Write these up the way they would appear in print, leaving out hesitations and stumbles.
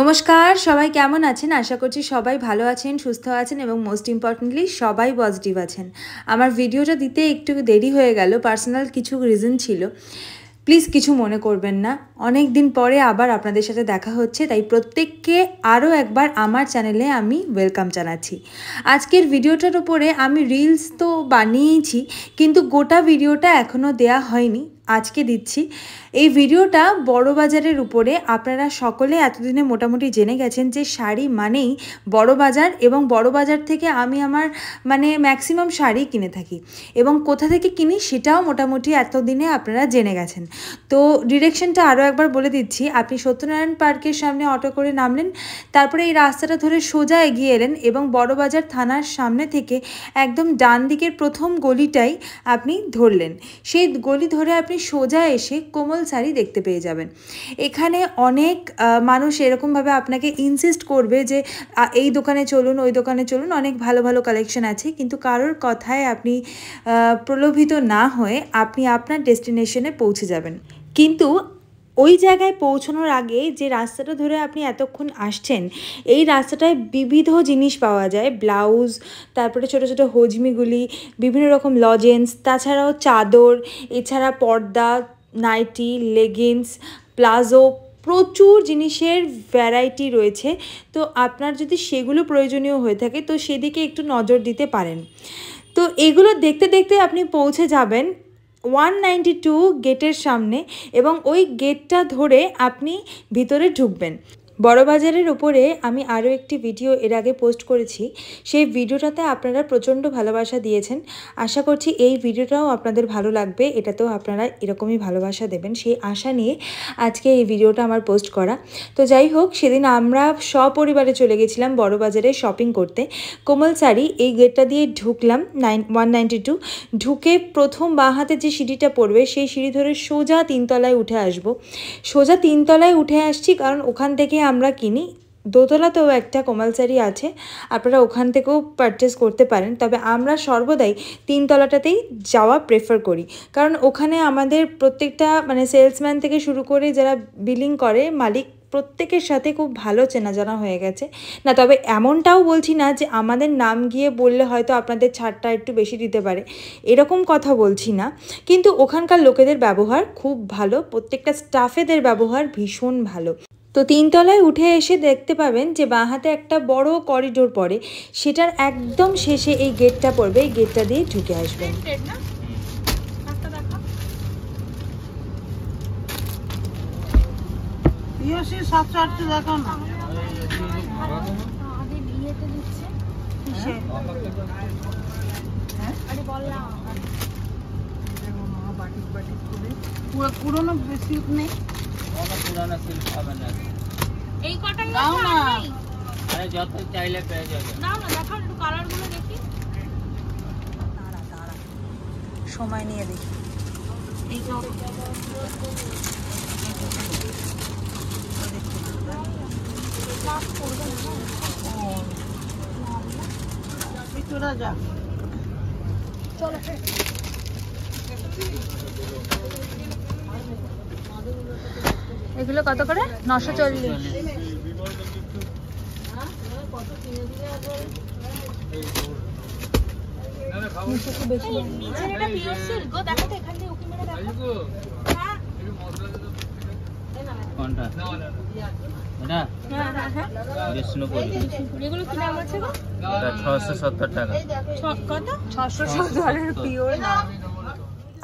নমস্কার, সবাই কেমন আছেন? আশা করছি সবাই ভালো আছেন, সুস্থ আছেন এবং মোস্ট ইম্পর্টেন্টলি সবাই পজিটিভ আছেন। আমার ভিডিওটা দিতে একটু দেরি হয়ে গেল, পার্সোনাল কিছু রিজন ছিল। প্লিজ কিছু মনে করবেন না। অনেক দিন পরে আবার আপনাদের সাথে দেখা হচ্ছে, তাই প্রত্যেককে আরও একবার আমার চ্যানেলে আমি ওয়েলকাম জানাচ্ছি। আজকের ভিডিওটার উপরে আমি রিলস তো বানিয়েছি, কিন্তু গোটা ভিডিওটা এখনও দেয়া হয়নি, আজকে দিচ্ছি। এই ভিডিওটা বড়বাজারের উপরে। আপনারা সকলে এতদিনে মোটামুটি জেনে গেছেন যে শাড়ি মানেই বড়বাজার, এবং বড়বাজার থেকে আমি আমার ম্যাক্সিমাম শাড়ি কিনে থাকি, এবং কোথা থেকে কিনি সেটাও মোটামুটি এতদিনে আপনারা জেনে গেছেন। তো ডিরেকশনটা আরও একবার বলে দিচ্ছি। আপনি সত্যনারায়ণ পার্কের সামনে অটো করে নামলেন, তারপরে এই রাস্তাটা ধরে সোজা এগিয়ে এলেন এবং বড়বাজার থানার সামনে থেকে একদম ডান দিকের প্রথম গলিটাই আপনি ধরলেন। সেই গলি ধরে আপনি সোজা এসে কোমল শাড়ি দেখতে পেয়ে যাবেন। এখানে অনেক মানুষ এরকমভাবে আপনাকে ইনসিস্ট করবে যে এই দোকানে চলুন, ওই দোকানে চলুন, অনেক ভালো ভালো কালেকশন আছে, কিন্তু কারোর কথায় আপনি প্রলোভিত না হয়ে আপনি আপনার ডেস্টিনেশনে পৌঁছে যাবেন। কিন্তু ওই জায়গায় পৌঁছানোর আগে যে রাস্তাটা ধরে আপনি এতক্ষণ আসছেন, এই রাস্তাটায় বিবিধ জিনিস পাওয়া যায়। ব্লাউজ, তারপরে ছোটো ছোটো হজমিগুলি, বিভিন্ন রকম লজেন্স, তাছাড়াও চাদর, এছাড়া পর্দা, নাইটি, লেগিংস, প্লাজো, প্রচুর জিনিসের ভ্যারাইটি রয়েছে। তো আপনার যদি সেগুলো প্রয়োজনীয় হয়ে থাকে তো সেদিকে একটু নজর দিতে পারেন। তো এগুলো দেখতে দেখতে আপনি পৌঁছে যাবেন 192 গেটের সামনে, এবং ওই গেটটা ধরে আপনি ভিতরে ঢুকবেন। বড়বাজারের ওপরে আমি আরও একটি ভিডিও এর আগে পোস্ট করেছি, সেই ভিডিওটাতে আপনারা প্রচণ্ড ভালোবাসা দিয়েছেন। আশা করছি এই ভিডিওটাও আপনাদের ভালো লাগবে, এটাতেও আপনারা এরকমই ভালোবাসা দেবেন, সেই আশা নিয়ে আজকে এই ভিডিওটা আমার পোস্ট করা। তো যাই হোক, সেদিন আমরা সপরিবারে চলে গেছিলাম বড়বাজারে শপিং করতে। কোমল শাড়ি এই গেটটা দিয়ে ঢুকলাম 192, ঢুকে প্রথম বাঁ হাতে যে সিঁড়িটা পড়বে সেই সিঁড়ি ধরে সোজা 3 তলায় উঠে আসবো। সোজা 3 তলায় উঠে আসছি কারণ ওখান থেকে আমরা কিনি। দোতলাতেও একটা কোমল শাড়ি আছে, আপনারা ওখান থেকেও পারচেস করতে পারেন, তবে আমরা সর্বদাই 3 তলাটাতেই যাওয়া প্রেফার করি, কারণ ওখানে আমাদের প্রত্যেকটা সেলসম্যান থেকে শুরু করে যারা বিলিং করে মালিক, প্রত্যেকের সাথে খুব ভালো চেনা জানা হয়ে গেছে। না, তবে এমনটাও বলছি না যে আমাদের নাম গিয়ে বললে হয়তো আপনাদের ছাড়টা একটু বেশি দিতে পারে, এরকম কথা বলছি না, কিন্তু ওখানকার লোকেদের ব্যবহার খুব ভালো, প্রত্যেকটা স্টাফেদের ব্যবহার ভীষণ ভালো। তো 3 তলায় উঠে এসে দেখতে পাবেন যে বাঁ হাতে একটা বড় করিডোর পড়ে, সেটার একদম শেষে এই গেটটা পড়বে, এই গেটটা দিয়ে ঢুকে আসবেন। পুরোনো সিল্ক নেই, পুরোনো সিল্ক হবে না, এই কটাই দাও না, আরে যত চাইলে পেয়ে যাবে। নাও না, দেখো একটু কালার গুলো দেখি, দাঁড়া সময় নিয়ে দেখি। এই তো চলে যা, চলো। এগুলো কত করে? 940।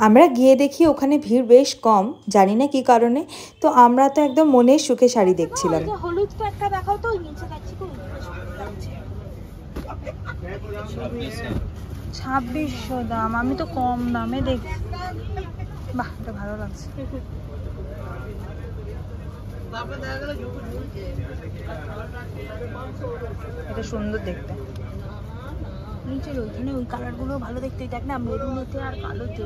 আমরা গিয়ে দেখি ওখানে ভিড় বেশ কম, জানি না কি কারণে। তো আমরা তো একদম মনের সুখে শাড়ি দেখছিলাম। হলুদ তো একটা দেখাও তো, নিচে যাচ্ছি তো 2600 দাম, আমি তো কম দামে দেখছি। বাহ, এটা ভালো লাগছে। এটা সুন্দর দেখতে। নিচের ওইখানে ওই কালারগুলো ভালো দেখতে, দেখ না, মেরুনেতে আর কালোতে।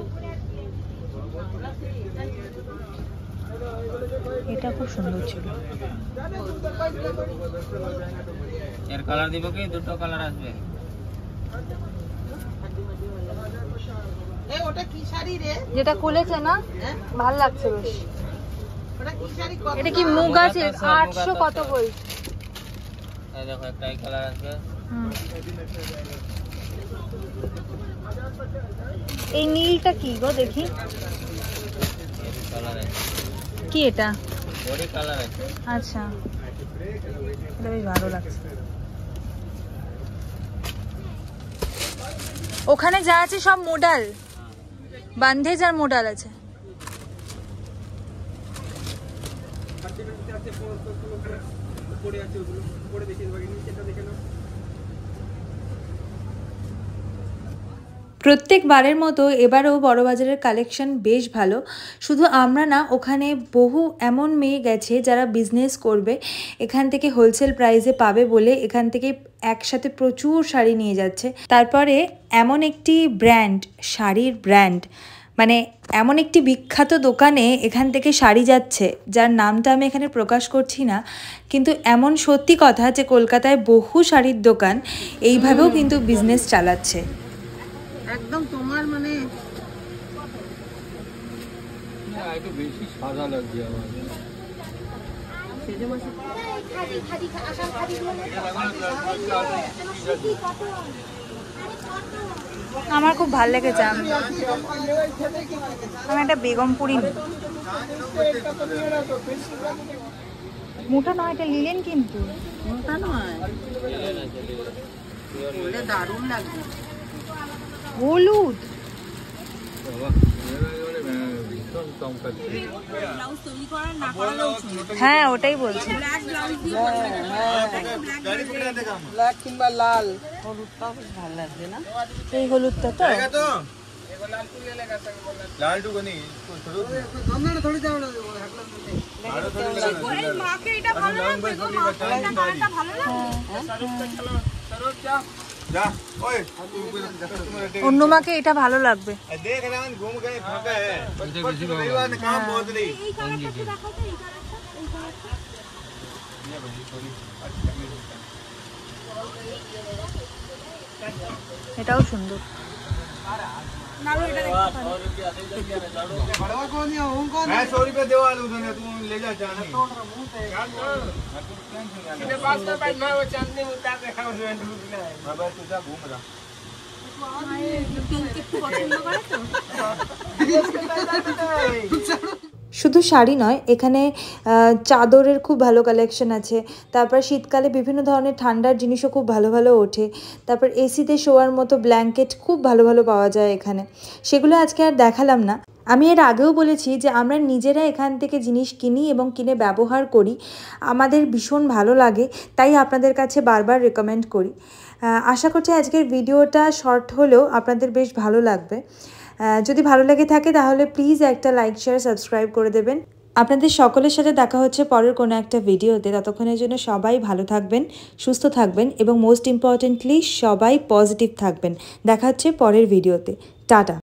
এটা খুব সুন্দর ছিল। এর কালার দিব কি? দুটো কালার আসবে। যেটা খুলেছে না, ভালো লাগছে বেশ। এটা কি মুগা সিল্ক 800 কত বল? এই দেখো একটাই কালার আছে। এই নীলটা কি গো দেখি? কালার আছে। কি এটা? বডি কালার আছে। আচ্ছা, এটা বেশ ভালো লাগছে। ওখানে যা আছে সব মডেল, বান্ধেজ আর মডেল আছে। প্রত্যেকবারের মতো এবারও বড়বাজারের কালেকশন বেশ ভালো। শুধু আমরা না, ওখানে বহু এমন মেয়ে গেছে যারা বিজনেস করবে, এখান থেকে হোলসেল প্রাইসে পাবে বলে এখান থেকে একসাথে প্রচুর শাড়ি নিয়ে যাচ্ছে। তারপরে এমন একটি ব্র্যান্ড, শাড়ির ব্র্যান্ড, মানে এমন একটি বিখ্যাত দোকানে এখান থেকে শাড়ি যাচ্ছে, যার নামটা আমি এখানে প্রকাশ করছি না, কিন্তু এমন সত্যি কথা যে কলকাতায় বহু শাড়ির দোকান এইভাবেও কিন্তু বিজনেস চালাচ্ছে। একদম তোমার মানে একটু বেশি সাদা লাগছে আমার। আমার খুব ভালো লেগেছে। আমি একটা বেগমপুরি নিই। মোটা নয়, এটা লিলেন, কিন্তু মোটা নয়, দারুণ লাগছে। হলুদ, হ্যাঁ ওটাই বলছি। ব্ল্যাক কিংবা লাল, হলুদটা বেশ ভালো লাগছে না? এই হলুদটা তো लाल टू नहीं थोड़ी जाओ माके এটা ভালো লাগবে গো, মাকে এটা ভালো লাগবে। जा ओए অন্য মাকে এটা ভালো লাগবে। देख रहे हैं घूम गए फाका है परिवार ने काम बहुत नहीं। এই কালারটা একটু দেখাও তো, এই কালারটা, এই কালারটা। এটাও সুন্দর। मैं 100 रुपए देवा लूं तूने, तू ले जा चांदनी तेरे पास में भाई मैं वो चांदनी उतार देखा उसमें ढूंढ ले मैं बस तू जा घूम रहा শুধু শাড়ি নয়, এখানে চাদরের খুব ভালো কালেকশন আছে। তারপর শীতকালে বিভিন্ন ধরনের ঠান্ডার জিনিসও খুব ভালো ভালো ওঠে। তারপর এসিতে শোয়ার মতো ব্ল্যাঙ্কেট খুব ভালো ভালো পাওয়া যায় এখানে। সেগুলো আজকে আর দেখালাম না। আমি এর আগেও বলেছি যে আমরা নিজেরা এখান থেকে জিনিস কিনি এবং কিনে ব্যবহার করি, আমাদের ভীষণ ভালো লাগে, তাই আপনাদের কাছে বারবার রেকমেন্ড করি। আশা করছি আজকের ভিডিওটা শর্ট হলেও আপনাদের বেশ ভালো লাগবে। যদি ভালো লেগে থাকে তাহলে প্লিজ একটা লাইক, শেয়ার, সাবস্ক্রাইব করে দেবেন। আপনাদের সকলের সাথে দেখা হচ্ছে পরের কোনো একটা ভিডিওতে। ততক্ষণের জন্য সবাই ভালো থাকবেন, সুস্থ থাকবেন এবং মোস্ট ইম্পর্টেন্টলি সবাই পজিটিভ থাকবেন। দেখা হচ্ছে পরের ভিডিওতে। টাটা।